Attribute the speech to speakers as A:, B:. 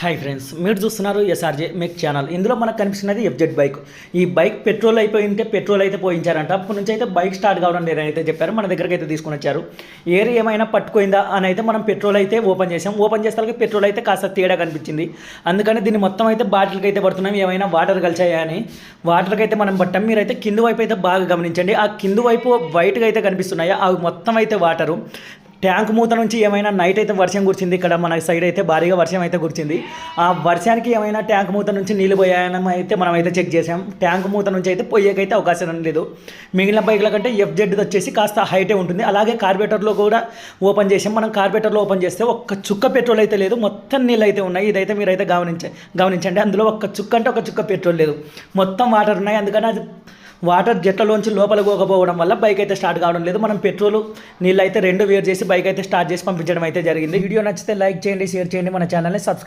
A: Hi friends, మీరు చూస్తున్నారు SRJ మెక్ channel. ఇందులో మనకు కనిపిస్తున్నది ఎఫ్జెడ్ బైక్. ఈ బైక్ పెట్రోల్ అయిపోయి ఉంటే పెట్రోల్ అయితే పోయించారంట. అప్పటి నుంచి అయితే బైక్ స్టార్ట్ కావడం లేదని అయితే చెప్పారు. మన దగ్గరికి అయితే తీసుకుని వచ్చారు. ఏర్ ఏమైనా పట్టుకోయిందా అని అయితే మనం పెట్రోల్ అయితే ఓపెన్ చేసాం. ఓపెన్ చేస్తే పెట్రోల్ అయితే కాస్త తేడా కనిపించింది. అందుకని దీన్ని మొత్తం అయితే బాటిల్కి అయితే పడుతున్నాం. ఏమైనా వాటర్ కలిసాయా అని వాటర్కి అయితే మనం పట్టాం. మీరైతే కింది వైపు అయితే బాగా గమనించండి. ఆ కింది వైపు వైట్గా అయితే కనిపిస్తున్నాయా, అవి మొత్తం అయితే వాటరు. ట్యాంక్ మూత నుంచి ఏమైనా నైట్ అయితే వర్షం కురిచింది. ఇక్కడ మన సైడ్ అయితే భారీగా వర్షం అయితే కురిచింది. ఆ వర్షానికి ఏమైనా ట్యాంక్ మూత నుంచి నీళ్ళు పోయాయని అయితే మనం అయితే చెక్ చేసాం. ట్యాంక్ మూత నుంచి అయితే పోయేకైతే అవకాశం లేదు. మిగిలిన బైక్ల కంటే ఎఫ్జెడ్ వచ్చేసి కాస్త హైటే ఉంటుంది. అలాగే కార్బేటర్లో కూడా ఓపెన్ చేసాం. మనం కార్బేటర్లో ఓపెన్ చేస్తే ఒక్క చుక్క పెట్రోల్ అయితే లేదు, మొత్తం నీళ్ళు అయితే ఉన్నాయి. ఇదైతే మీరైతే గమనించండి. అందులో ఒక్క చుక్క అంటే ఒక చుక్క పెట్రోల్ లేదు, మొత్తం వాటర్ ఉన్నాయి. అందుకని అది వాటర్ జెట్లలోంచి లోపలికి పోకపోవడం వల్ల బైక్ అయితే స్టార్ట్ కావడం లేదు. మనం పెట్రోల్ నీళ్ళు అయితే రెండు వేరు చేసి బైక్ అయితే స్టార్ట్ చేసి పంపించడం అయితే జరిగింది. వీడియో నచ్చితే లైక్ చేయండి, షేర్ చేయండి, మన ఛానల్ని సబ్స్క్రైబ్